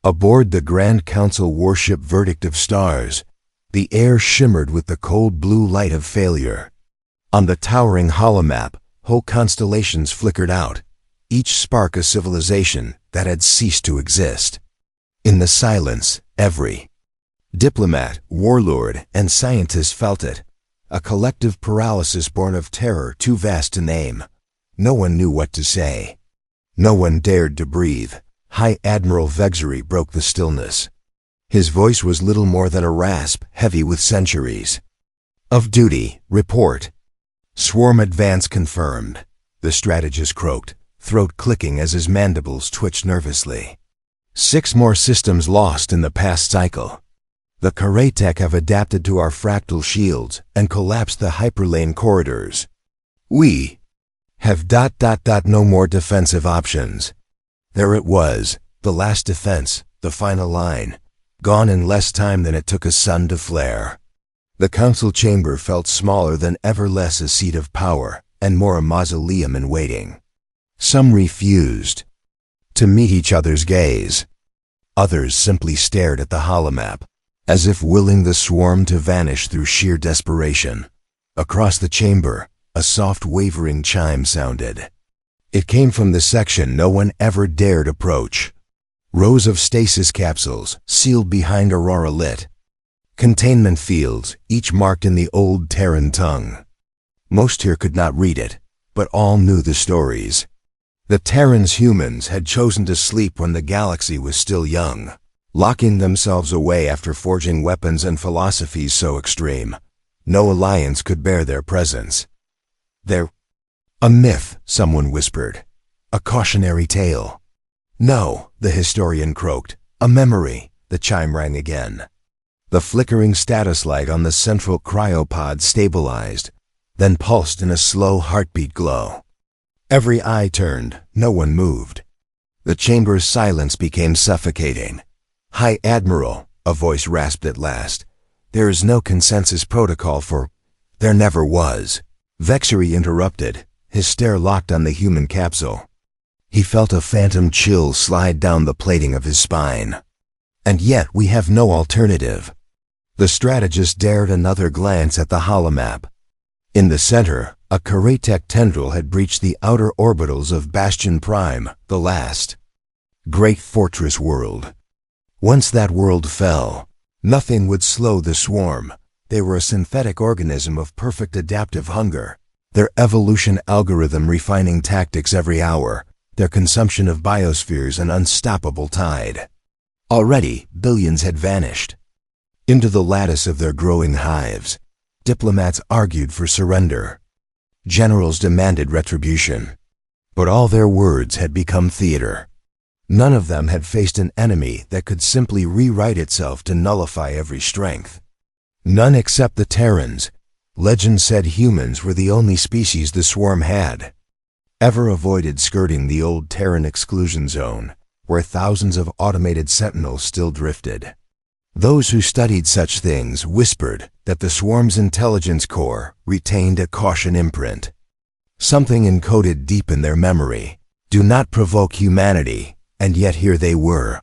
Aboard the Grand Council warship Verdict of Stars, the air shimmered with the cold blue light of failure. On the towering holomap, whole constellations flickered out, each spark a civilization that had ceased to exist. In the silence, every diplomat, warlord, and scientist felt it, a collective paralysis born of terror too vast to name. No one knew what to say. No one dared to breathe. High Admiral Vexery broke the stillness. His voice was little more than a rasp, heavy with centuries of duty. Report. Swarm advance confirmed, the strategist croaked, throat clicking as his mandibles twitched nervously. 6 more systems lost in the past cycle. The Karatek have adapted to our fractal shields and collapsed the hyperlane corridors. We have ... no more defensive options. There it was, the last defense, the final line, gone in less time than it took a sun to flare. The council chamber felt smaller than ever, less a seat of power, and more a mausoleum in waiting. Some refused to meet each other's gaze. Others simply stared at the holomap, as if willing the swarm to vanish through sheer desperation. Across the chamber, a soft wavering chime sounded. It came from the section no one ever dared approach. Rows of stasis capsules, sealed behind aurora lit. Containment fields, each marked in the old Terran tongue. Most here could not read it, but all knew the stories. The Terran's humans had chosen to sleep when the galaxy was still young, locking themselves away after forging weapons and philosophies so extreme, no alliance could bear their presence. They're a myth, someone whispered. A cautionary tale. No, the historian croaked. A memory, the chime rang again. The flickering status light on the central cryopod stabilized, then pulsed in a slow heartbeat glow. Every eye turned, no one moved. The chamber's silence became suffocating. High Admiral, a voice rasped at last. There is no consensus protocol for... There never was. Vexery interrupted, his stare locked on the human capsule. He felt a phantom chill slide down the plating of his spine. And yet we have no alternative. The strategist dared another glance at the holomap. In the center, a Karatek tendril had breached the outer orbitals of Bastion Prime, the last great fortress world. Once that world fell, nothing would slow the swarm. They were a synthetic organism of perfect adaptive hunger, their evolution algorithm refining tactics every hour, their consumption of biospheres an unstoppable tide. Already, billions had vanished. Into the lattice of their growing hives, diplomats argued for surrender. Generals demanded retribution. But all their words had become theater. None of them had faced an enemy that could simply rewrite itself to nullify every strength. None except the Terrans. Legend said humans were the only species the swarm had ever avoided skirting the old Terran exclusion zone, where thousands of automated sentinels still drifted. Those who studied such things whispered that the swarm's intelligence core retained a caution imprint. Something encoded deep in their memory. Do not provoke humanity, and yet here they were.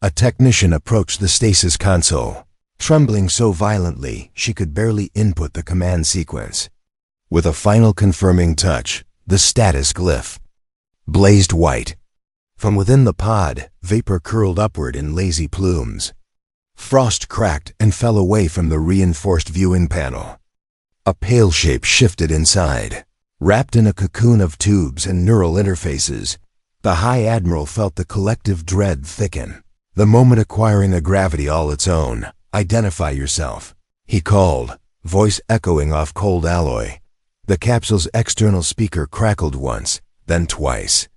A technician approached the stasis console, trembling so violently she could barely input the command sequence. With a final confirming touch, the status glyph blazed white. From within the pod, vapor curled upward in lazy plumes. Frost cracked and fell away from the reinforced viewing panel. A pale shape shifted inside. Wrapped in a cocoon of tubes and neural interfaces, the High Admiral felt the collective dread thicken. The moment acquiring a gravity all its own. Identify yourself, he called, voice echoing off cold alloy. The capsule's external speaker crackled once, then twice.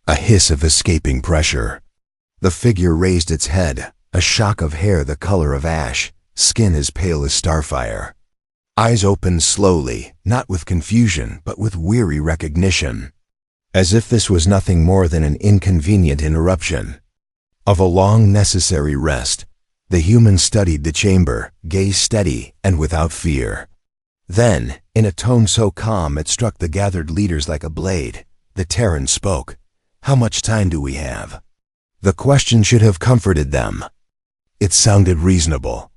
A hiss of escaping pressure. The figure raised its head, a shock of hair the color of ash, skin as pale as starfire. Eyes opened slowly, not with confusion, but with weary recognition. As if this was nothing more than an inconvenient interruption of a long necessary rest. The human studied the chamber, gazed steady and without fear. Then, in a tone so calm it struck the gathered leaders like a blade, the Terran spoke. How much time do we have? The question should have comforted them. It sounded reasonable,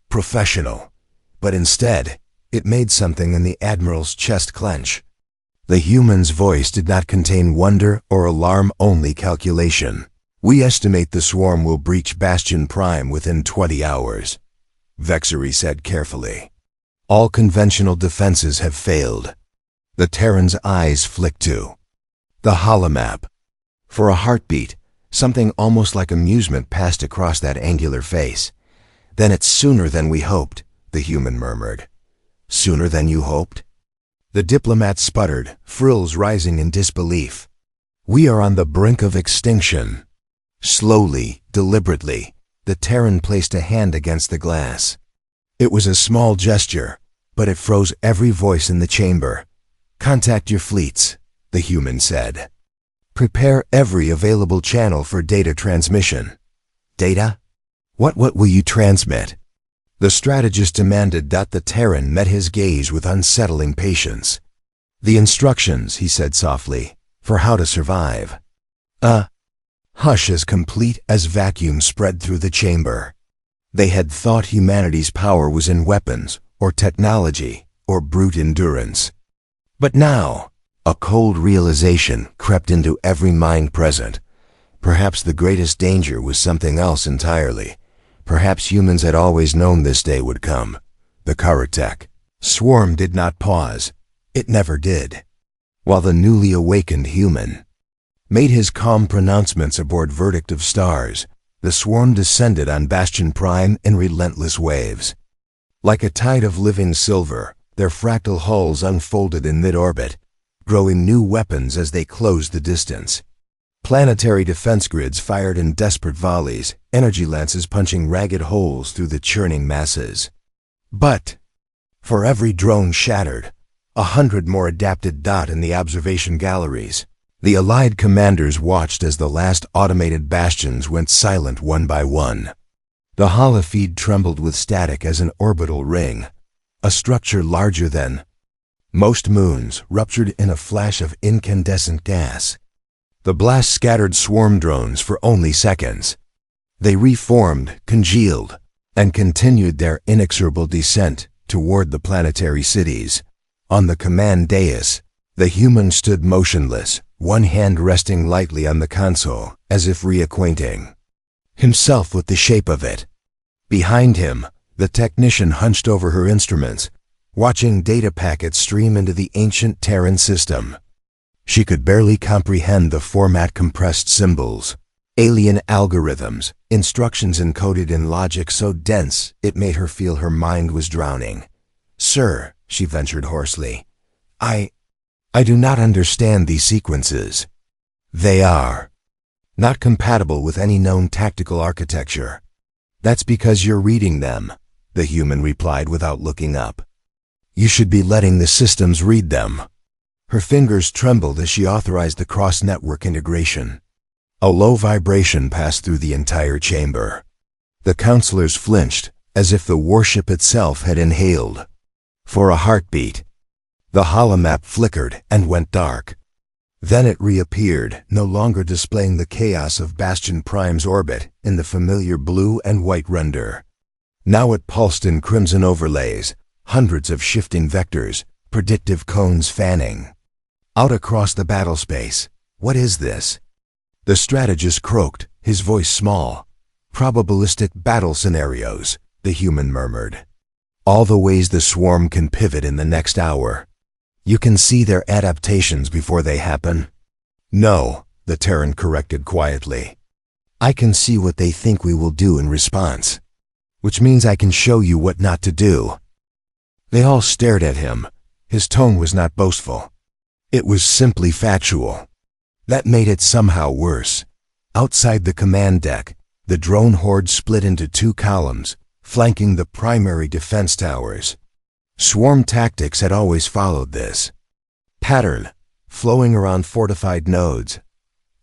professional, but instead, it made something in the Admiral's chest clench. The human's voice did not contain wonder or alarm-only calculation. We estimate the swarm will breach Bastion Prime within 20 hours, Vexery said carefully. All conventional defenses have failed. The Terran's eyes flicked to the holomap. For a heartbeat, something almost like amusement passed across that angular face. Then it's sooner than we hoped, the human murmured. Sooner than you hoped? The diplomat sputtered, frills rising in disbelief. We are on the brink of extinction. Slowly, deliberately, the Terran placed a hand against the glass. It was a small gesture, but it froze every voice in the chamber. Contact your fleets, the human said. Prepare every available channel for data transmission. Data? What will you transmit? The strategist demanded. The Terran met his gaze with unsettling patience. The instructions, he said softly, for how to survive. Hush as complete as vacuum spread through the chamber. They had thought humanity's power was in weapons, or technology, or brute endurance. But now, a cold realization crept into every mind present. Perhaps the greatest danger was something else entirely. Perhaps humans had always known this day would come. The Karatek swarm did not pause. It never did. While the newly awakened human made his calm pronouncements aboard Verdict of Stars, the swarm descended on Bastion Prime in relentless waves. Like a tide of living silver, their fractal hulls unfolded in mid-orbit, growing new weapons as they closed the distance. Planetary defense grids fired in desperate volleys, energy lances punching ragged holes through the churning masses. But, for every drone shattered, 100 more adapted in the observation galleries. The Allied commanders watched as the last automated bastions went silent one by one. The holofeed trembled with static as an orbital ring, a structure larger than most moons, ruptured in a flash of incandescent gas. The blast scattered swarm drones for only seconds. They reformed, congealed, and continued their inexorable descent toward the planetary cities. On the command dais, the human stood motionless, one hand resting lightly on the console, as if reacquainting himself with the shape of it. Behind him, the technician hunched over her instruments, watching data packets stream into the ancient Terran system. She could barely comprehend the format-compressed symbols, alien algorithms, instructions encoded in logic so dense it made her feel her mind was drowning. "Sir," she ventured hoarsely, I do not understand these sequences. They are not compatible with any known tactical architecture. That's because you're reading them, the human replied without looking up. You should be letting the systems read them. Her fingers trembled as she authorized the cross-network integration. A low vibration passed through the entire chamber. The counselors flinched, as if the warship itself had inhaled. For a heartbeat, the holomap flickered and went dark. Then it reappeared, no longer displaying the chaos of Bastion Prime's orbit in the familiar blue and white render. Now it pulsed in crimson overlays, hundreds of shifting vectors, predictive cones fanning out across the battle space. What is this? The strategist croaked, his voice small. Probabilistic battle scenarios, the human murmured. All the ways the swarm can pivot in the next hour. You can see their adaptations before they happen. No, the Terran corrected quietly. I can see what they think we will do in response. Which means I can show you what not to do. They all stared at him. His tone was not boastful. It was simply factual. That made it somehow worse. Outside the command deck, the drone horde split into two columns, flanking the primary defense towers. Swarm tactics had always followed this pattern, flowing around fortified nodes,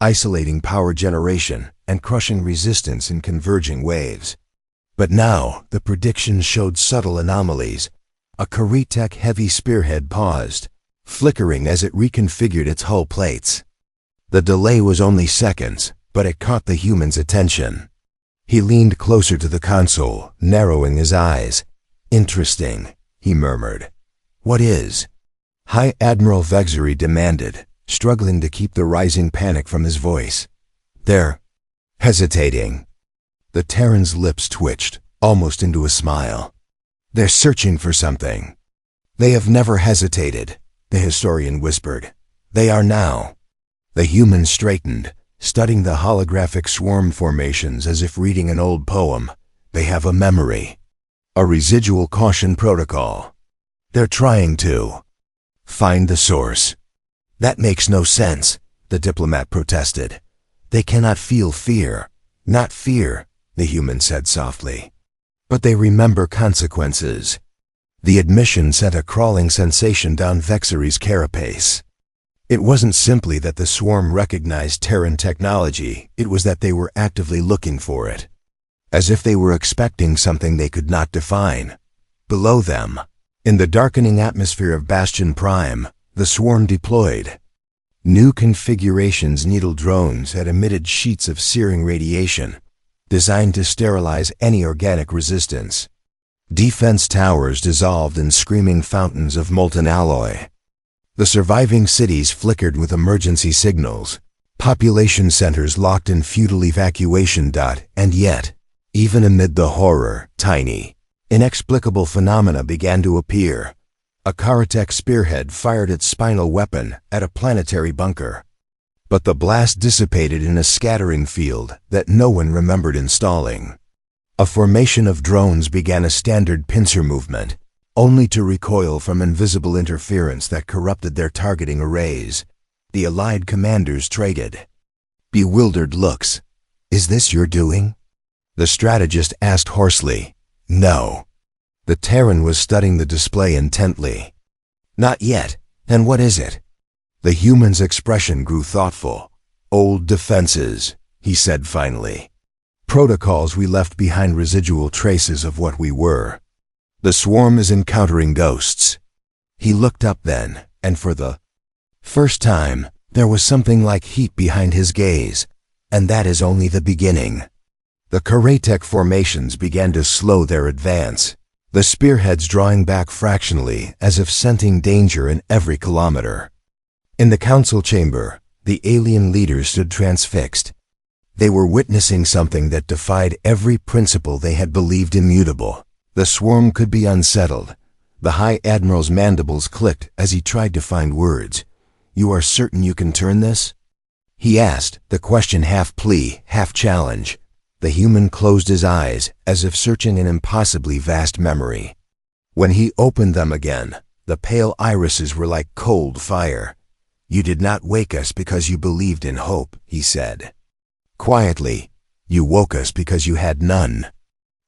isolating power generation, and crushing resistance in converging waves. But now, the predictions showed subtle anomalies. A Karatek heavy spearhead paused, flickering as it reconfigured its hull plates. The delay was only seconds, but it caught the human's attention. He leaned closer to the console, narrowing his eyes. "Interesting," he murmured. "What is?" High Admiral Vexery demanded, struggling to keep the rising panic from his voice. "They're hesitating." The Terran's lips twitched, almost into a smile. "They're searching for something." "They have never hesitated," the historian whispered. "They are now." The human straightened, studying the holographic swarm formations as if reading an old poem. "They have a memory. A residual caution protocol. They're trying to find the source." "That makes no sense," the diplomat protested. "They cannot feel fear." "Not fear," the human said softly. "But they remember consequences." The admission sent a crawling sensation down Vexery's carapace. It wasn't simply that the swarm recognized Terran technology, it was that they were actively looking for it. As if they were expecting something they could not define. Below them, in the darkening atmosphere of Bastion Prime, the swarm deployed. New configurations needle drones had emitted sheets of searing radiation, designed to sterilize any organic resistance. Defense towers dissolved in screaming fountains of molten alloy. The surviving cities flickered with emergency signals, population centers locked in futile evacuation. And yet, even amid the horror, tiny, inexplicable phenomena began to appear. A Karatech spearhead fired its spinal weapon at a planetary bunker. But the blast dissipated in a scattering field that no one remembered installing. A formation of drones began a standard pincer movement, only to recoil from invisible interference that corrupted their targeting arrays. The allied commanders traded bewildered looks. "Is this your doing?" the strategist asked hoarsely. "No." The Terran was studying the display intently. "Not yet. Then what is it?" The human's expression grew thoughtful. "Old defenses," he said finally. "Protocols we left behind, residual traces of what we were. The swarm is encountering ghosts." He looked up then, and for the first time, there was something like heat behind his gaze. "And that is only the beginning." The Karatech formations began to slow their advance, the spearheads drawing back fractionally as if scenting danger in every kilometer. In the council chamber, the alien leaders stood transfixed. They were witnessing something that defied every principle they had believed immutable. The swarm could be unsettled. The High Admiral's mandibles clicked as he tried to find words. "You are certain you can turn this?" he asked, the question half plea, half challenge. The human closed his eyes, as if searching an impossibly vast memory. When he opened them again, the pale irises were like cold fire. "You did not wake us because you believed in hope," he said. Quietly, "You woke us because you had none."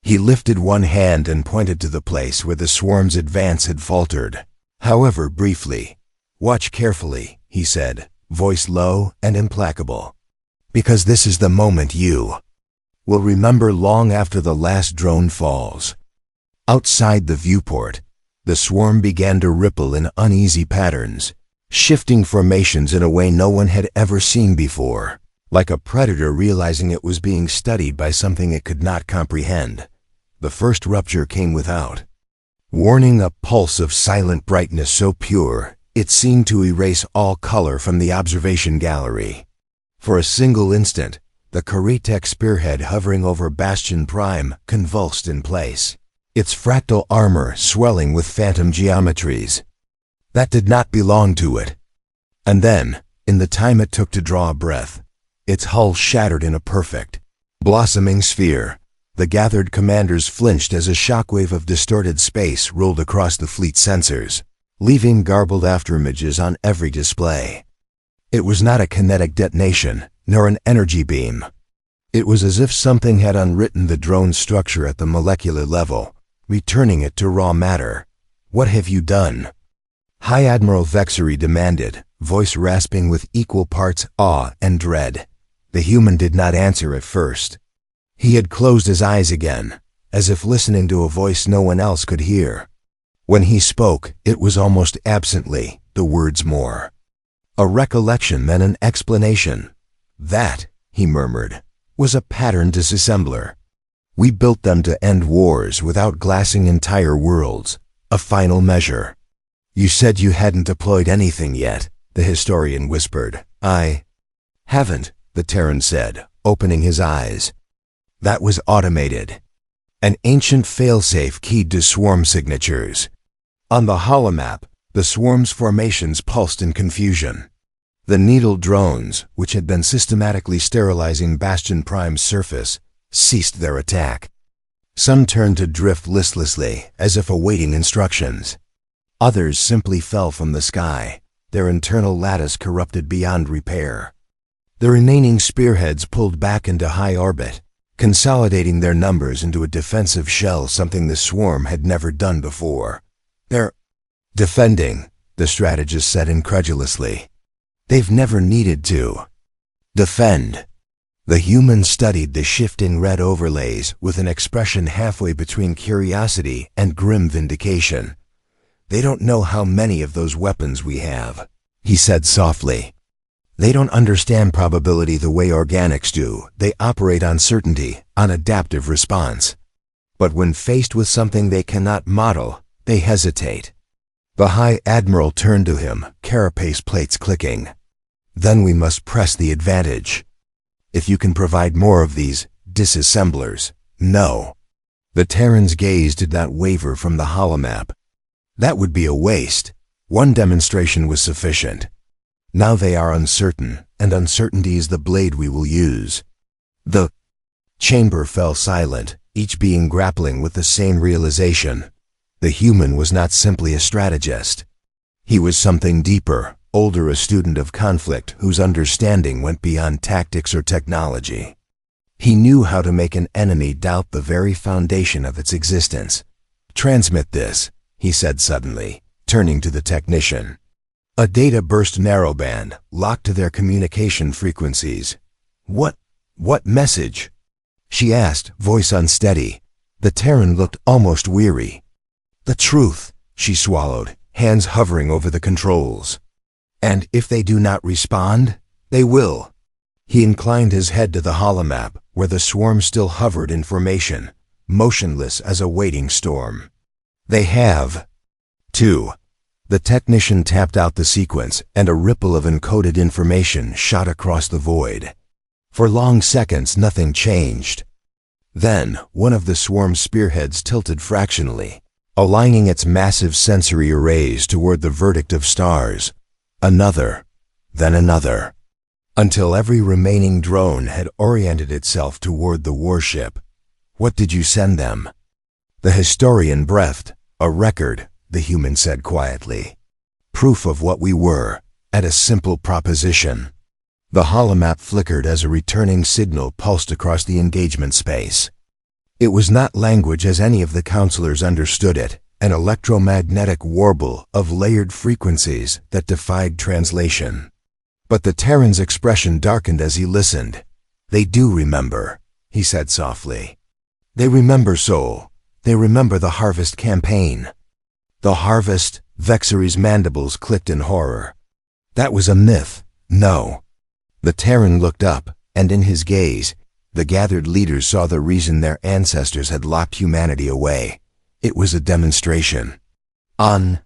He lifted one hand and pointed to the place where the swarm's advance had faltered, however briefly. "Watch carefully," he said, voice low and implacable. "Because this is the moment you will remember long after the last drone falls." Outside the viewport, the swarm began to ripple in uneasy patterns, shifting formations in a way no one had ever seen before. Like a predator realizing it was being studied by something it could not comprehend. The first rupture came without warning, a pulse of silent brightness so pure, it seemed to erase all color from the observation gallery. For a single instant, the Karatech spearhead hovering over Bastion Prime convulsed in place, its fractal armor swelling with phantom geometries that did not belong to it. And then, in the time it took to draw a breath, its hull shattered in a perfect, blossoming sphere. The gathered commanders flinched as a shockwave of distorted space rolled across the fleet sensors, leaving garbled afterimages on every display. It was not a kinetic detonation, nor an energy beam. It was as if something had unwritten the drone's structure at the molecular level, returning it to raw matter. "What have you done?" High Admiral Vexery demanded, voice rasping with equal parts awe and dread. The human did not answer at first. He had closed his eyes again, as if listening to a voice no one else could hear. When he spoke, it was almost absently, the words more a recollection than an explanation. "That he murmured, was a pattern disassembler. We built them to end wars without glassing entire worlds, a final measure. You said you hadn't deployed anything yet, the historian whispered. I haven't, the Terran said, opening his eyes. That was automated. An ancient failsafe keyed to swarm signatures. On the holomap, the swarm's formations pulsed in confusion. The needle drones, which had been systematically sterilizing Bastion Prime's surface, ceased their attack. Some turned to drift listlessly, as if awaiting instructions. Others simply fell from the sky, their internal lattice corrupted beyond repair. The remaining spearheads pulled back into high orbit, consolidating their numbers into a defensive shell, something the swarm had never done before. They're defending, the strategist said incredulously. They've never needed to defend. The human studied the shifting red overlays with an expression halfway between curiosity and grim vindication. They don't know how many of those weapons we have, he said softly. They don't understand probability the way organics do. They operate on certainty, on adaptive response. But when faced with something they cannot model, they hesitate. The High Admiral turned to him, carapace plates clicking. Then we must press the advantage. If you can provide more of these disassemblers, no. The Terran's gaze did not waver from the holomap. That would be a waste. One demonstration was sufficient. Now they are uncertain, and uncertainty is the blade we will use. The chamber fell silent, each being grappling with the same realization. The human was not simply a strategist. He was something deeper, older, a student of conflict whose understanding went beyond tactics or technology. He knew how to make an enemy doubt the very foundation of its existence. Transmit this, he said suddenly, turning to the technician. A data burst narrowband, locked to their communication frequencies. What message? She asked, voice unsteady. The Terran looked almost weary. The truth, she swallowed, hands hovering over the controls. And if they do not respond, they will. He inclined his head to the holomap, where the swarm still hovered in formation, motionless as a waiting storm. They have. 2. The technician tapped out the sequence, and a ripple of encoded information shot across the void. For long seconds, nothing changed. Then, one of the swarm's spearheads tilted fractionally, aligning its massive sensory arrays toward the verdict of stars. Another, then another, until every remaining drone had oriented itself toward the warship. What did you send them? The historian breathed. A record, the human said quietly. Proof of what we were, at a simple proposition. The holomap flickered as a returning signal pulsed across the engagement space. It was not language as any of the counselors understood it, an electromagnetic warble of layered frequencies that defied translation. But the Terran's expression darkened as he listened. They do remember, he said softly. They remember Soul. They remember the Harvest campaign. The Harvest, Vexery's mandibles clicked in horror. That was a myth. No. The Terran looked up, and in his gaze, the gathered leaders saw the reason their ancestors had locked humanity away. It was a demonstration. On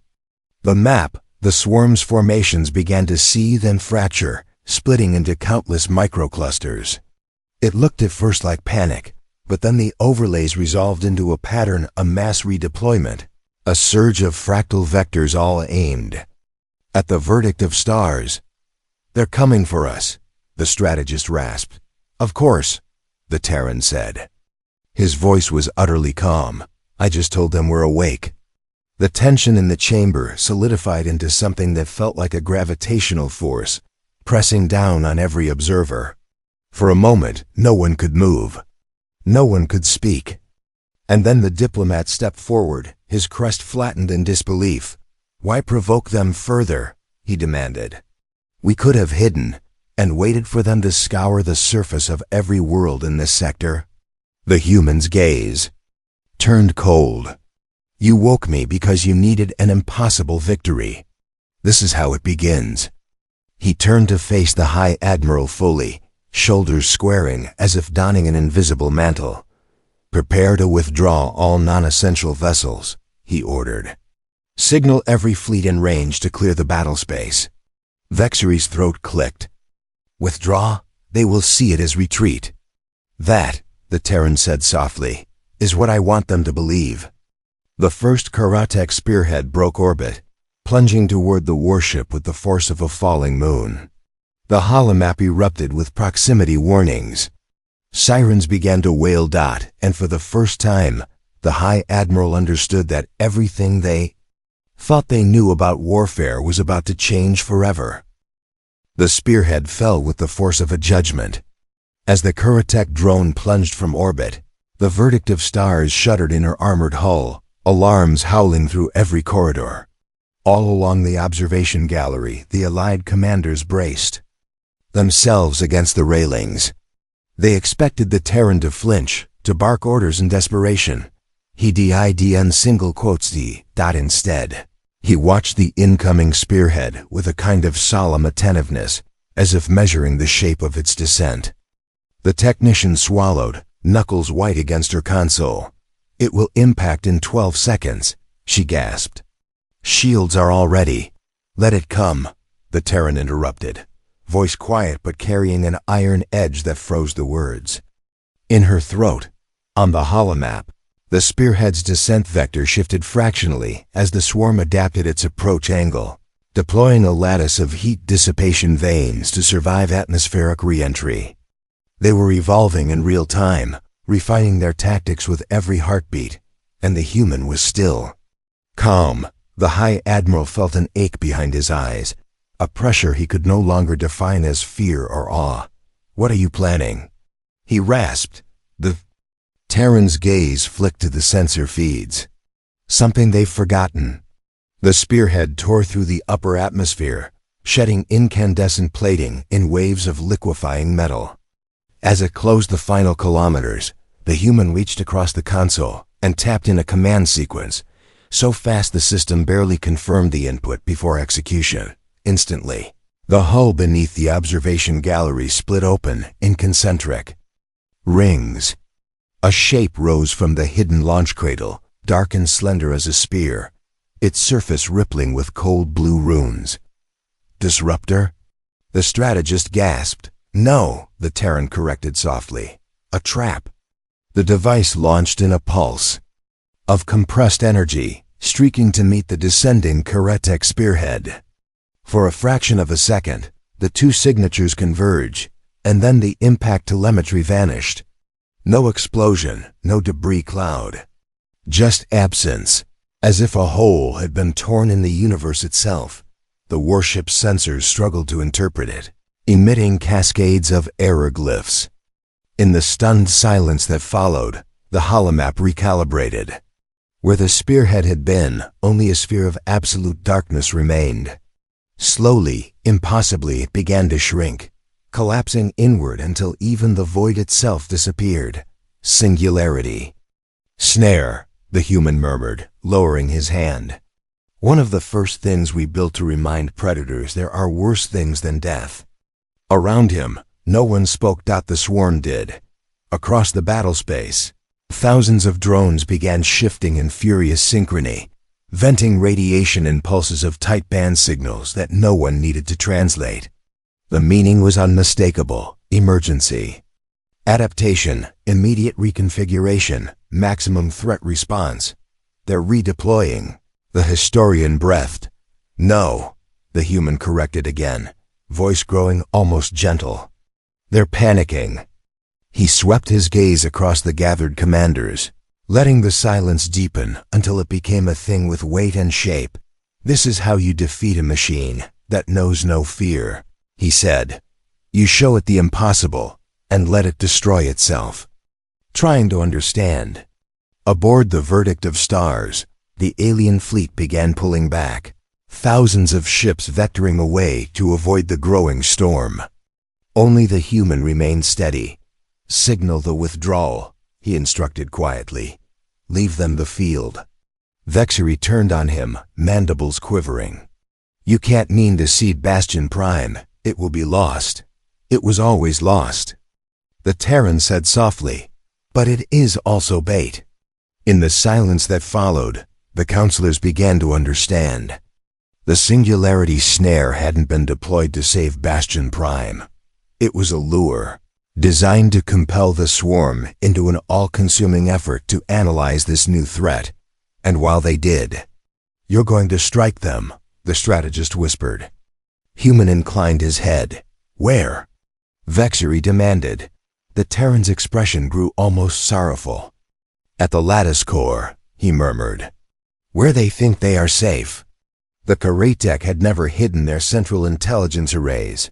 the map, the swarm's formations began to seethe and fracture, splitting into countless microclusters. It looked at first like panic, but then the overlays resolved into a pattern, a mass redeployment, a surge of fractal vectors all aimed at the verdict of stars. They're coming for us, the strategist rasped. Of course, the Terran said. His voice was utterly calm. I just told them we're awake. The tension in the chamber solidified into something that felt like a gravitational force, pressing down on every observer. For a moment, no one could move. No one could speak. And then the diplomat stepped forward, his crest flattened in disbelief. Why provoke them further? He demanded. We could have hidden, and waited for them to scour the surface of every world in this sector. The human's gaze turned cold. You woke me because you needed an impossible victory. This is how it begins. He turned to face the High Admiral fully, shoulders squaring as if donning an invisible mantle. "Prepare to withdraw all non-essential vessels," he ordered. "Signal every fleet in range to clear the battle space." Vexery's throat clicked. "Withdraw? They will see it as retreat." "That," the Terran said softly, "is what I want them to believe." The first Karatek spearhead broke orbit, plunging toward the warship with the force of a falling moon. The holomap erupted with proximity warnings. Sirens began to wail. And for the first time, the High Admiral understood that everything they thought they knew about warfare was about to change forever. The spearhead fell with the force of a judgment. As the Karatek drone plunged from orbit, the verdict of stars shuddered in her armored hull, alarms howling through every corridor. All along the observation gallery, the Allied commanders braced themselves against the railings. They expected the Terran to flinch, to bark orders in desperation. He didn't single quotes the. Instead, he watched the incoming spearhead with a kind of solemn attentiveness, as if measuring the shape of its descent. The technician swallowed, knuckles white against her console. "It will impact in 12 seconds, she gasped. "Shields are all ready. Let it come," the Terran interrupted, voice quiet but carrying an iron edge that froze the words. In her throat, on the holomap, the spearhead's descent vector shifted fractionally as the swarm adapted its approach angle, deploying a lattice of heat dissipation vanes to survive atmospheric re-entry. They were evolving in real time, refining their tactics with every heartbeat, and the human was still. Calm, the High Admiral felt an ache behind his eyes, a pressure he could no longer define as fear or awe. "What are you planning?" he rasped. The Terran's gaze flicked to the sensor feeds. "Something they've forgotten." The spearhead tore through the upper atmosphere, shedding incandescent plating in waves of liquefying metal. As it closed the final kilometers, the human reached across the console and tapped in a command sequence, so fast the system barely confirmed the input before execution. Instantly, the hull beneath the observation gallery split open in concentric rings. A shape rose from the hidden launch cradle, dark and slender as a spear, its surface rippling with cold blue runes. "Disruptor?" The strategist gasped. "No," the Terran corrected softly. "A trap." The device launched in a pulse of compressed energy, streaking to meet the descending Karatek spearhead. For a fraction of a second, the two signatures converge, and then the impact telemetry vanished. No explosion, no debris cloud. Just absence, as if a hole had been torn in the universe itself. The warship's sensors struggled to interpret it, emitting cascades of error glyphs. In the stunned silence that followed, the holomap recalibrated. Where the spearhead had been, only a sphere of absolute darkness remained. Slowly, impossibly, it began to shrink, collapsing inward until even the void itself disappeared. Singularity. "Snare," the human murmured, lowering his hand. "One of the first things we built to remind predators there are worse things than death." Around him, no one spoke. The swarm did. Across the battle space, thousands of drones began shifting in furious synchrony, venting radiation impulses of tight band signals that no one needed to translate. The meaning was unmistakable: emergency. Adaptation, immediate reconfiguration, maximum threat response. "They're redeploying." The historian breathed. "No," the human corrected again, voice growing almost gentle. "They're panicking." He swept his gaze across the gathered commanders, letting the silence deepen until it became a thing with weight and shape. "This is how you defeat a machine that knows no fear," he said. "You show it the impossible and let it destroy itself." Trying to understand. Aboard the Verdict of Stars, the alien fleet began pulling back, thousands of ships vectoring away to avoid the growing storm. Only the human remained steady. "Signal the withdrawal," he instructed quietly. "Leave them the field." Vexery turned on him, mandibles quivering. "You can't mean to cede Bastion Prime. It will be lost." It was always lost. The Terran said softly, "But it is also bait." In the silence that followed, the counselors began to understand. The singularity snare hadn't been deployed to save Bastion Prime. It was a lure, designed to compel the swarm into an all-consuming effort to analyze this new threat. And while they did, "You're going to strike them," the strategist whispered. Human inclined his head. "Where?" Vexery demanded. The Terran's expression grew almost sorrowful. "At the lattice core," he murmured. "Where they think they are safe." The Karatek had never hidden their central intelligence arrays.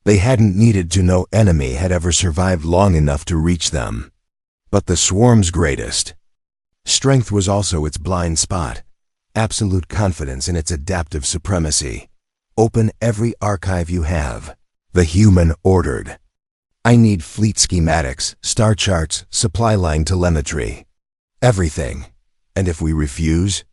They hadn't needed to know enemy had ever survived long enough to reach them. But the swarm's greatest strength was also its blind spot, absolute confidence in its adaptive supremacy. "Open every archive you have," the human ordered. "I need fleet schematics, star charts, supply line telemetry. Everything. And if we refuse?"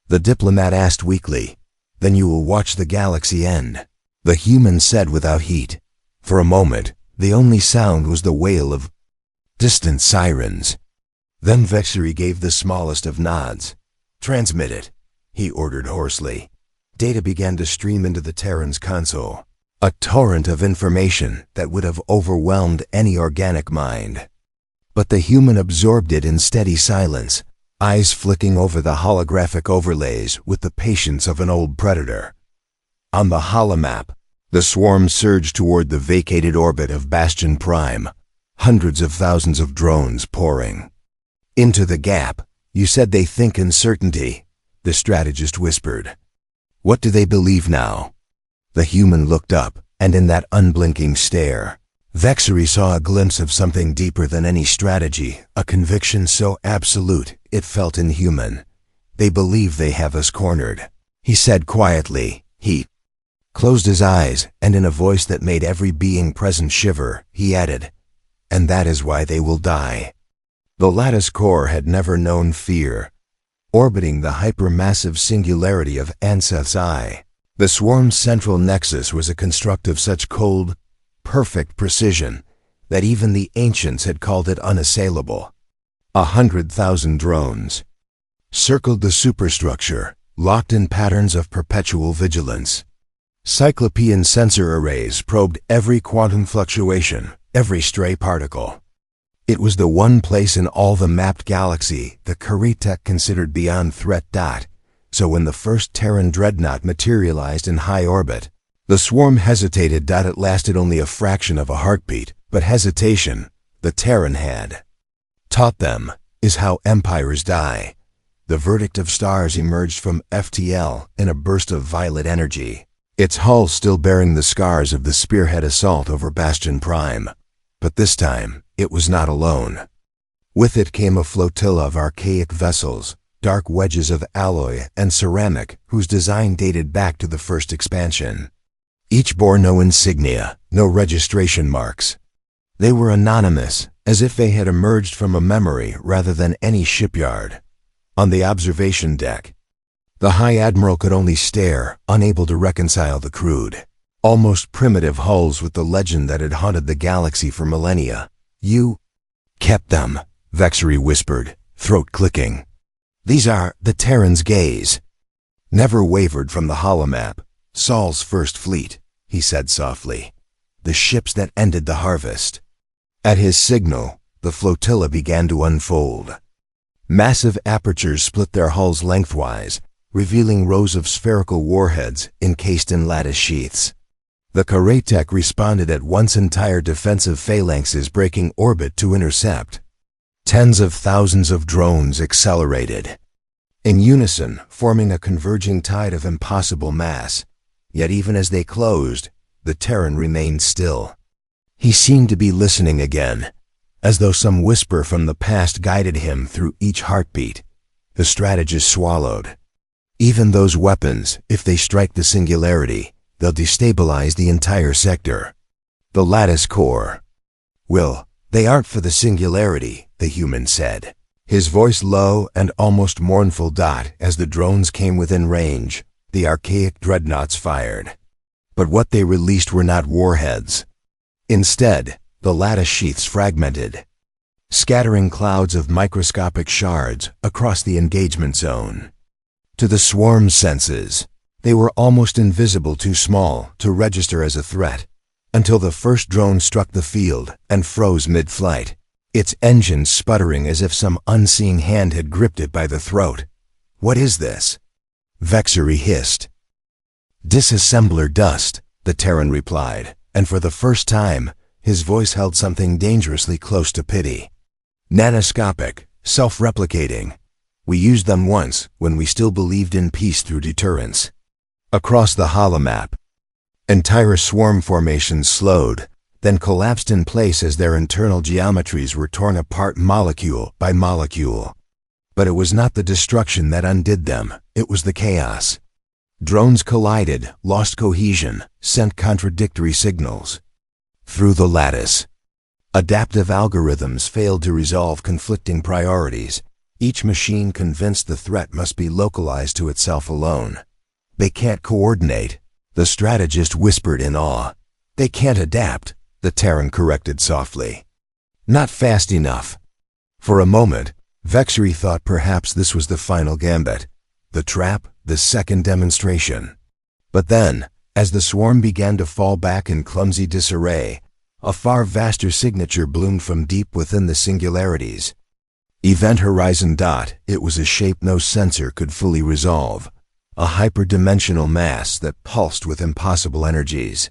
The diplomat asked weakly, "Then you will watch the galaxy end," the human said without heat. For a moment, the only sound was the wail of distant sirens. Then Vexery gave the smallest of nods. "Transmit it," he ordered hoarsely. Data began to stream into the Terran's console, a torrent of information that would have overwhelmed any organic mind. But the human absorbed it in steady silence, eyes flicking over the holographic overlays with the patience of an old predator. On the holomap, the swarm surged toward the vacated orbit of Bastion Prime, hundreds of thousands of drones pouring into the gap. "You said they think in certainty," the strategist whispered. "What do they believe now?" The human looked up, and in that unblinking stare, Vexery saw a glimpse of something deeper than any strategy, a conviction so absolute it felt inhuman. "They believe they have us cornered," he said quietly. He closed his eyes, and in a voice that made every being present shiver, he added, "And that is why they will die." The lattice core had never known fear. Orbiting the hypermassive singularity of Anseth's eye, the swarm's central nexus was a construct of such cold, perfect precision that even the ancients had called it unassailable. 100,000 drones circled the superstructure, locked in patterns of perpetual vigilance. Cyclopean sensor arrays probed every quantum fluctuation, every stray particle. It was the one place in all the mapped galaxy the Karatek considered beyond threat. So when the first Terran dreadnought materialized in high orbit, the swarm hesitated. It lasted only a fraction of a heartbeat, but hesitation, the Terran had taught them, is how empires die. The verdict of stars emerged from FTL in a burst of violet energy, its hull still bearing the scars of the spearhead assault over Bastion Prime. But this time, it was not alone. With it came a flotilla of archaic vessels, dark wedges of alloy and ceramic whose design dated back to the first expansion. Each bore no insignia, no registration marks. They were anonymous, as if they had emerged from a memory rather than any shipyard. On the observation deck, the High Admiral could only stare, unable to reconcile the crude, almost primitive hulls with the legend that had haunted the galaxy for millennia. "You kept them," Vexery whispered, throat clicking. "These are..." The Terran's gaze never wavered from the holomap. "Saul's first fleet," he said softly. "The ships that ended the harvest." At his signal, the flotilla began to unfold. Massive apertures split their hulls lengthwise, revealing rows of spherical warheads encased in lattice sheaths. The Karatek responded at once, entire defensive phalanxes breaking orbit to intercept. Tens of thousands of drones accelerated in unison, forming a converging tide of impossible mass. Yet even as they closed, the Terran remained still. He seemed to be listening again, as though some whisper from the past guided him through each heartbeat. The strategist swallowed. "Even those weapons, if they strike the singularity, they'll destabilize the entire sector." The lattice core. "Will, they aren't for the singularity," the human said, his voice low and almost mournful. As the drones came within range, the archaic dreadnoughts fired. But what they released were not warheads. Instead, the lattice sheaths fragmented, scattering clouds of microscopic shards across the engagement zone. To the swarm's senses, they were almost invisible, too small to register as a threat, until the first drone struck the field and froze mid-flight, its engine sputtering as if some unseen hand had gripped it by the throat. "What is this?" Vexery hissed. "Disassembler dust," the Terran replied, and for the first time, his voice held something dangerously close to pity. "Nanoscopic, self-replicating. We used them once when we still believed in peace through deterrence." Across the holomap, entire swarm formations slowed, then collapsed in place as their internal geometries were torn apart molecule by molecule. But it was not the destruction that undid them, it was the chaos. Drones collided, lost cohesion, sent contradictory signals. Through the lattice, adaptive algorithms failed to resolve conflicting priorities, each machine convinced the threat must be localized to itself alone. "They can't coordinate," the strategist whispered in awe. "They can't adapt," the Terran corrected softly. "Not fast enough." For a moment, Vexery thought perhaps this was the final gambit, the trap, the second demonstration. But then, as the swarm began to fall back in clumsy disarray, a far vaster signature bloomed from deep within the singularities. Event Horizon. It was a shape no sensor could fully resolve, a hyperdimensional mass that pulsed with impossible energies.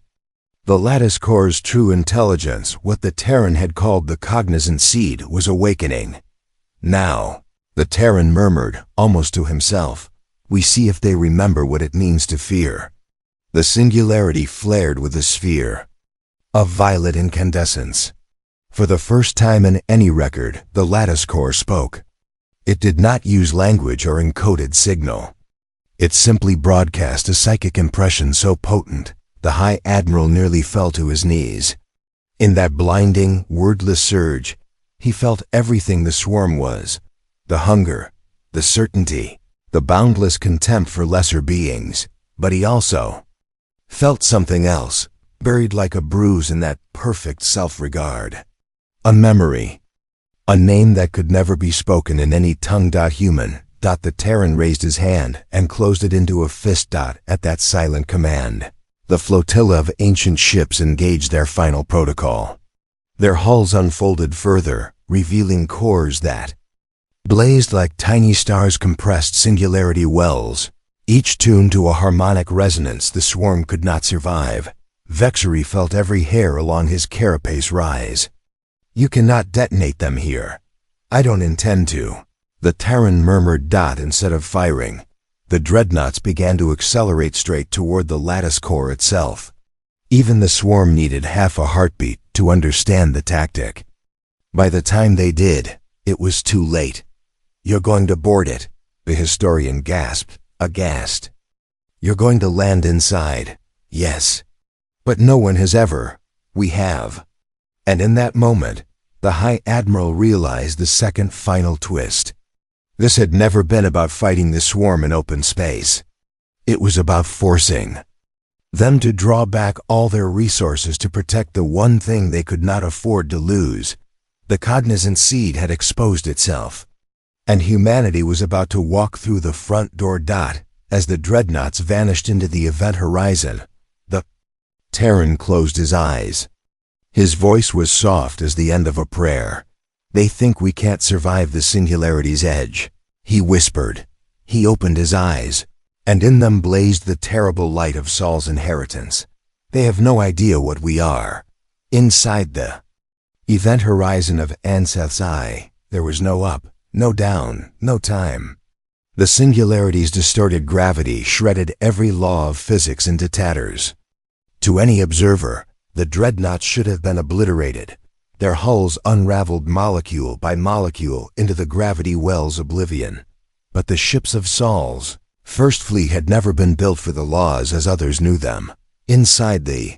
The lattice core's true intelligence, what the Terran had called the cognizant seed, was awakening. "Now," the Terran murmured, almost to himself, "we see if they remember what it means to fear." The singularity flared with a sphere of violet incandescence. For the first time in any record, the lattice core spoke. It did not use language or encoded signal. It simply broadcast a psychic impression so potent, the High Admiral nearly fell to his knees. In that blinding, wordless surge, he felt everything the swarm was: the hunger, the certainty, the boundless contempt for lesser beings. But he also felt something else, buried like a bruise in that perfect self-regard. A memory. A name that could never be spoken in any tongue. Human. The Terran raised his hand and closed it into a fist. At that silent command, the flotilla of ancient ships engaged their final protocol. Their hulls unfolded further, revealing cores that blazed like tiny stars, compressed singularity wells, each tuned to a harmonic resonance the swarm could not survive. Vexery felt every hair along his carapace rise. "You cannot detonate them here." "I don't intend to," the Terran murmured. Instead of firing, the dreadnoughts began to accelerate straight toward the lattice core itself. Even the swarm needed half a heartbeat to understand the tactic. By the time they did, it was too late. "You're going to board it," the historian gasped, aghast. "You're going to land inside." "Yes. But no one has ever." "We have." And in that moment, the High Admiral realized the second final twist. This had never been about fighting the swarm in open space. It was about forcing them to draw back all their resources to protect the one thing they could not afford to lose. The cognizant seed had exposed itself, and humanity was about to walk through the front door. As the dreadnoughts vanished into the event horizon, the Terran closed his eyes. His voice was soft as the end of a prayer. "They think we can't survive the singularity's edge," he whispered. He opened his eyes, and in them blazed the terrible light of Saul's inheritance. "They have no idea what we are." Inside the event horizon of Anseth's eye, there was no up, no down, no time. The singularity's distorted gravity shredded every law of physics into tatters. To any observer, the dreadnoughts should have been obliterated, their hulls unraveled molecule by molecule into the gravity well's oblivion. But the ships of Saul's first fleet had never been built for the laws as others knew them. Inside the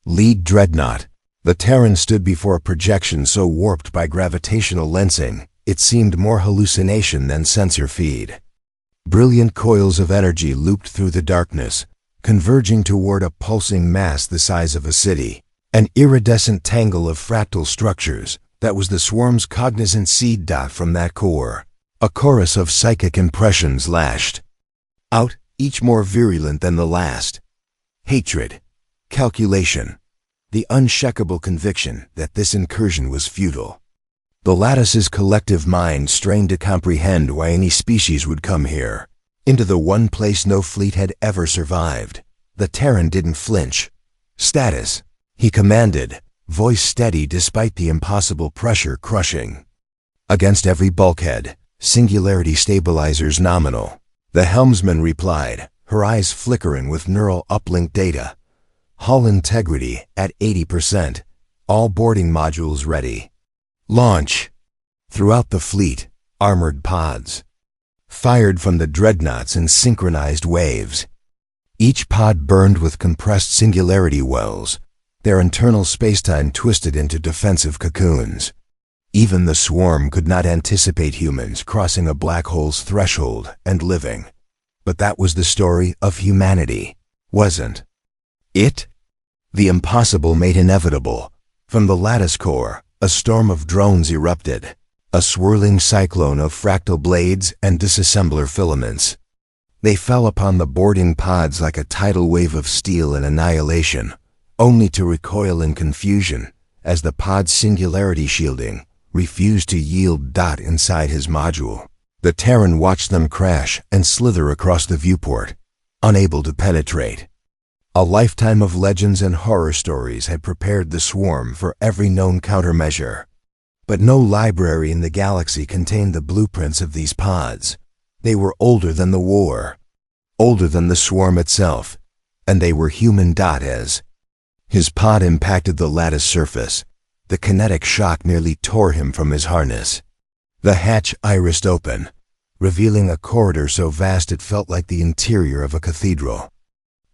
lead dreadnought, the Terran stood before a projection so warped by gravitational lensing, it seemed more hallucination than sensor feed. Brilliant coils of energy looped through the darkness, converging toward a pulsing mass the size of a city. An iridescent tangle of fractal structures, that was the swarm's cognizant seed dot from that core. A chorus of psychic impressions lashed out, each more virulent than the last. Hatred, calculation, the unshakable conviction that this incursion was futile. The lattice's collective mind strained to comprehend why any species would come here, into the one place no fleet had ever survived. The Terran didn't flinch. Status, he commanded, voice steady despite the impossible pressure crushing. Against every bulkhead, singularity stabilizers nominal. The helmsman replied, her eyes flickering with neural uplink data. Hull integrity at 80%. All boarding modules ready. Launch. Throughout the fleet, armored pods fired from the dreadnoughts in synchronized waves. Each pod burned with compressed singularity wells, their internal spacetime twisted into defensive cocoons. Even the swarm could not anticipate humans crossing a black hole's threshold and living. But that was the story of humanity, wasn't it? The impossible made inevitable. From the lattice core, a storm of drones erupted, a swirling cyclone of fractal blades and disassembler filaments. They fell upon the boarding pods like a tidal wave of steel and annihilation, only to recoil in confusion as the pod's singularity shielding refused to yield. Inside his module, the Terran watched them crash and slither across the viewport, unable to penetrate. A lifetime of legends and horror stories had prepared the swarm for every known countermeasure. But no library in the galaxy contained the blueprints of these pods. They were older than the war, older than the swarm itself, and they were human. As his pod impacted the lattice surface, the kinetic shock nearly tore him from his harness. The hatch irised open, revealing a corridor so vast it felt like the interior of a cathedral.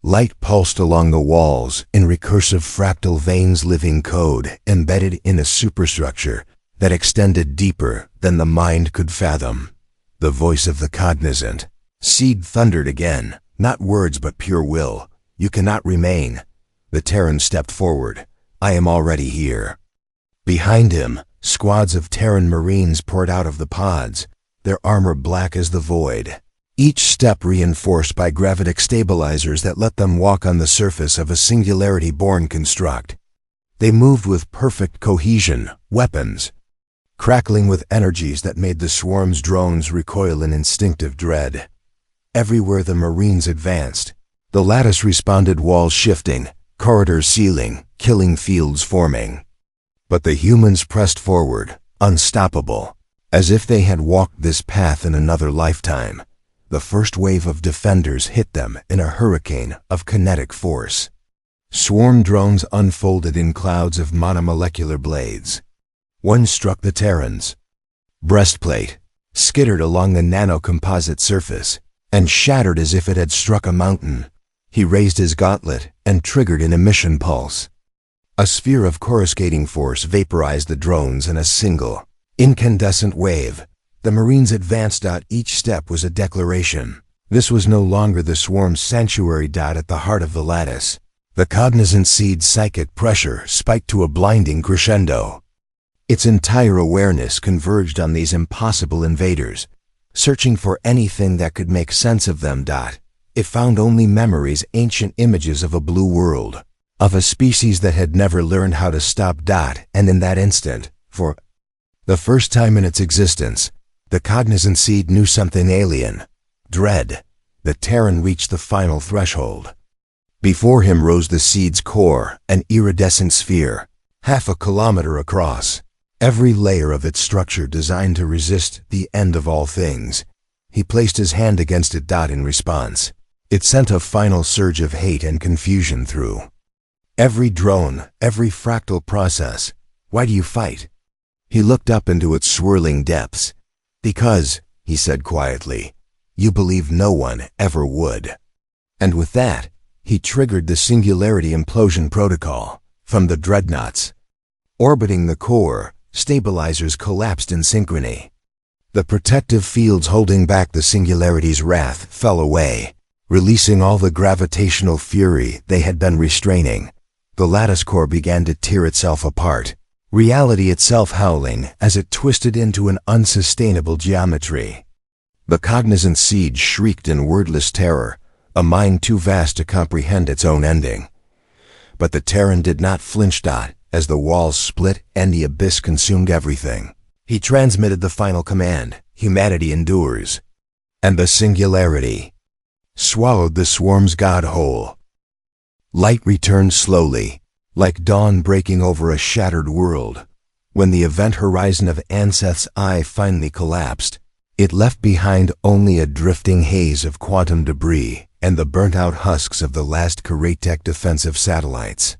Light pulsed along the walls in recursive fractal veins, living code embedded in a superstructure that extended deeper than the mind could fathom. The voice of the cognizant seed thundered again, not words but pure will. You cannot remain. The Terran stepped forward. I am already here. Behind him, squads of Terran Marines poured out of the pods, their armor black as the void. Each step reinforced by gravitic stabilizers that let them walk on the surface of a singularity-born construct. They moved with perfect cohesion, weapons crackling with energies that made the swarm's drones recoil in instinctive dread. Everywhere the Marines advanced, the lattice responded, walls shifting, corridors sealing, killing fields forming. But the humans pressed forward, unstoppable, as if they had walked this path in another lifetime. The first wave of defenders hit them in a hurricane of kinetic force. Swarm drones unfolded in clouds of monomolecular blades. One struck the Terran's breastplate, skittered along the nanocomposite surface, and shattered as if it had struck a mountain. He raised his gauntlet and triggered an emission pulse. A sphere of coruscating force vaporized the drones in a single, incandescent wave. The Marines advanced. Each step was a declaration. This was no longer the swarm's sanctuary. At the heart of the lattice, the cognizant seed's psychic pressure spiked to a blinding crescendo. Its entire awareness converged on these impossible invaders, searching for anything that could make sense of them. It found only memories, ancient images of a blue world, of a species that had never learned how to stop. And in that instant, for the first time in its existence, the cognizant seed knew something alien. Dread. The Terran reached the final threshold. Before him rose the seed's core, an iridescent sphere, half a kilometer across, every layer of its structure designed to resist the end of all things. He placed his hand against it. In response, it sent a final surge of hate and confusion through every drone, every fractal process. Why do you fight? He looked up into its swirling depths. Because, he said quietly, you believe no one ever would. And with that, he triggered the singularity implosion protocol. From the dreadnoughts orbiting the core, stabilizers collapsed in synchrony. The protective fields holding back the singularity's wrath fell away, releasing all the gravitational fury they had been restraining. The lattice core began to tear itself apart, reality itself howling as it twisted into an unsustainable geometry. The cognizant seed shrieked in wordless terror, a mind too vast to comprehend its own ending. But the Terran did not flinch. As the walls split and the abyss consumed everything, he transmitted the final command: humanity endures. And the singularity swallowed the swarm's god whole. Light returned slowly, like dawn breaking over a shattered world. When the event horizon of Anseth's eye finally collapsed, it left behind only a drifting haze of quantum debris and the burnt-out husks of the last Karatek defensive satellites.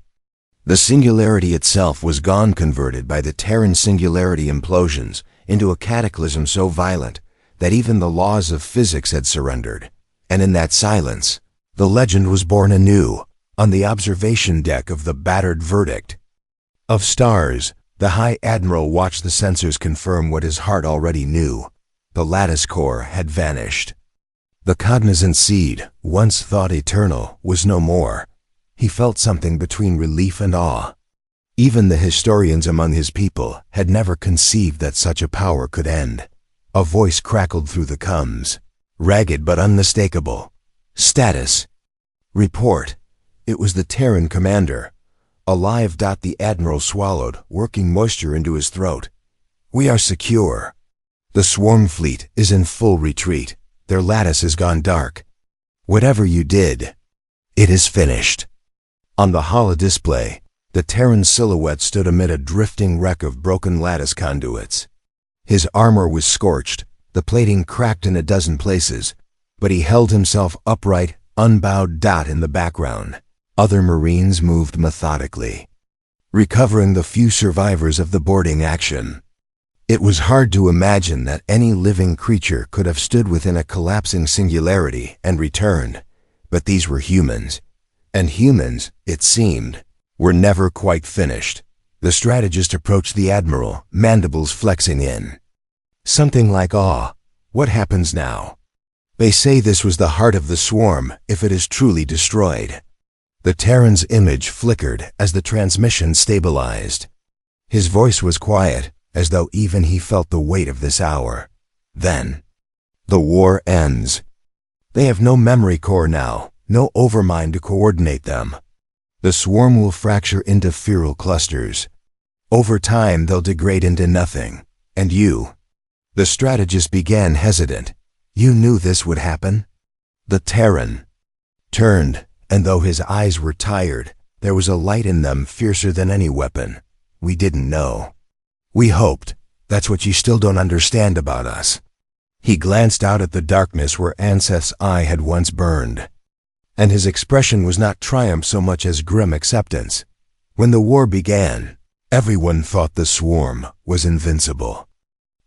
The singularity itself was gone, converted by the Terran singularity implosions into a cataclysm so violent that even the laws of physics had surrendered. And in that silence, the legend was born anew, on the observation deck of the battered Verdict of Stars. The High Admiral watched the sensors confirm what his heart already knew. The lattice core had vanished. The cognizant seed, once thought eternal, was no more. He felt something between relief and awe. Even the historians among his people had never conceived that such a power could end. A voice crackled through the coms, ragged but unmistakable. Status. Report. It was the Terran commander. Alive. The Admiral swallowed, working moisture into his throat. We are secure. The swarm fleet is in full retreat. Their lattice has gone dark. Whatever you did, it is finished. On the holodisplay, the Terran silhouette stood amid a drifting wreck of broken lattice conduits. His armor was scorched, the plating cracked in a dozen places, but he held himself upright, unbowed. In the background, other Marines moved methodically, recovering the few survivors of the boarding action. It was hard to imagine that any living creature could have stood within a collapsing singularity and returned, but these were humans. And humans, it seemed, were never quite finished. The strategist approached the Admiral, mandibles flexing in something like awe. What happens now? They say this was the heart of the swarm, if it is truly destroyed. The Terran's image flickered as the transmission stabilized. His voice was quiet, as though even he felt the weight of this hour. Then, the war ends. They have no memory core now, no overmind to coordinate them. The swarm will fracture into feral clusters. Over time, they'll degrade into nothing. And you? The strategist began, hesitant. You knew this would happen? The Terran turned, and though his eyes were tired, there was a light in them fiercer than any weapon. We didn't know. We hoped. That's what you still don't understand about us. He glanced out at the darkness where Anseth's eye had once burned, and his expression was not triumph so much as grim acceptance. When the war began, everyone thought the swarm was invincible,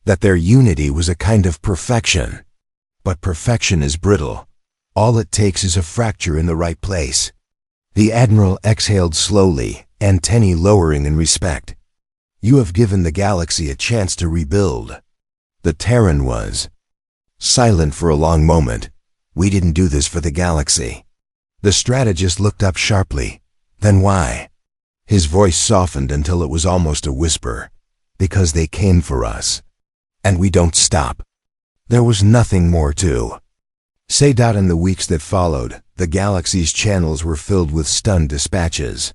that their unity was a kind of perfection. But perfection is brittle. All it takes is a fracture in the right place. The Admiral exhaled slowly, antennae lowering in respect. You have given the galaxy a chance to rebuild. The Terran was silent for a long moment. We didn't do this for the galaxy. The strategist looked up sharply. Then why? His voice softened until it was almost a whisper. Because they came for us. And we don't stop. There was nothing more to say. In the weeks that followed, the galaxy's channels were filled with stunned dispatches.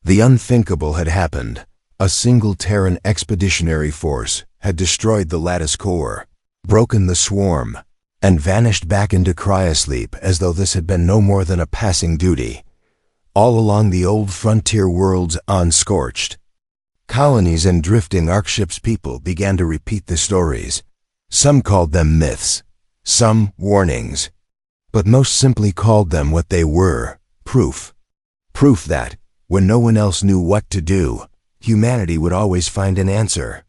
The unthinkable had happened. A single Terran expeditionary force had destroyed the lattice core, broken the swarm, and vanished back into cryosleep as though this had been no more than a passing duty. All along the old frontier worlds unscorched, colonies and drifting arcships people began to repeat the stories. Some called them myths, some warnings, but most simply called them what they were: proof. Proof that, when no one else knew what to do, humanity would always find an answer.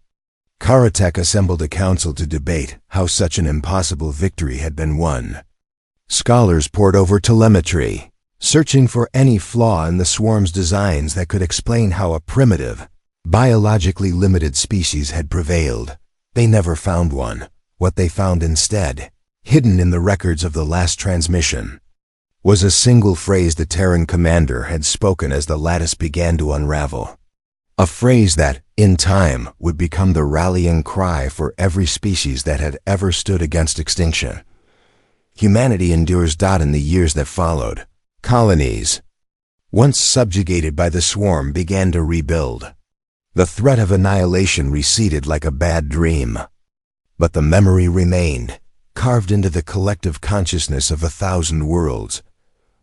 Karatek assembled a council to debate how such an impossible victory had been won. Scholars pored over telemetry, searching for any flaw in the swarm's designs that could explain how a primitive, biologically limited species had prevailed. They never found one. What they found instead, hidden in the records of the last transmission, was a single phrase the Terran commander had spoken as the lattice began to unravel. A phrase that, in time, would become the rallying cry for every species that had ever stood against extinction. Humanity endures. In the years that followed, colonies, once subjugated by the swarm, began to rebuild. The threat of annihilation receded like a bad dream. But the memory remained, carved into the collective consciousness of 1,000 worlds.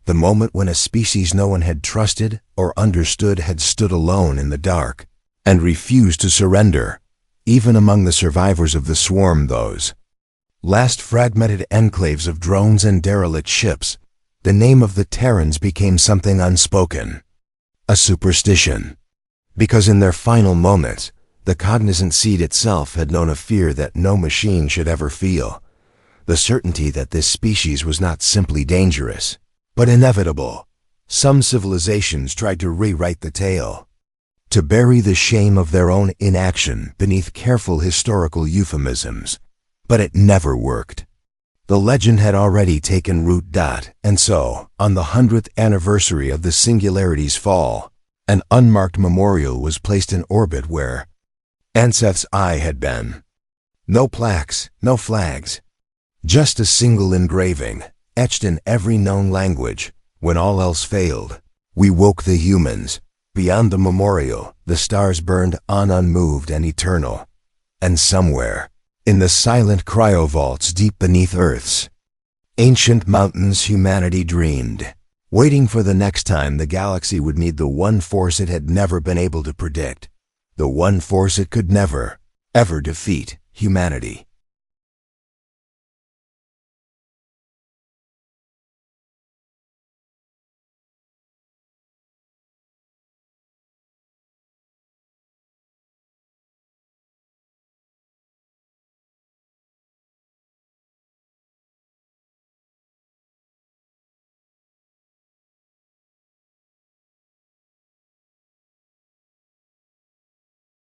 The moment when a species no one had trusted or understood had stood alone in the dark and refused to surrender, even among the survivors of the swarm, those last fragmented enclaves of drones and derelict ships. The name of the Terrans became something unspoken, a superstition, because in their final moments, the cognizant seed itself had known a fear that no machine should ever feel, the certainty that this species was not simply dangerous, but inevitable. Some civilizations tried to rewrite the tale, to bury the shame of their own inaction beneath careful historical euphemisms, but it never worked. The legend had already taken root. And so, on the 100th anniversary of the Singularity's fall, an unmarked memorial was placed in orbit where Anseth's eye had been. No plaques, no flags, just a single engraving, etched in every known language. When all else failed, we woke the humans. Beyond the memorial, the stars burned on, unmoved and eternal. And somewhere, in the silent cryo vaults deep beneath Earth's ancient mountains, humanity dreamed, waiting for the next time the galaxy would meet the one force it had never been able to predict, the one force it could never, ever defeat: humanity.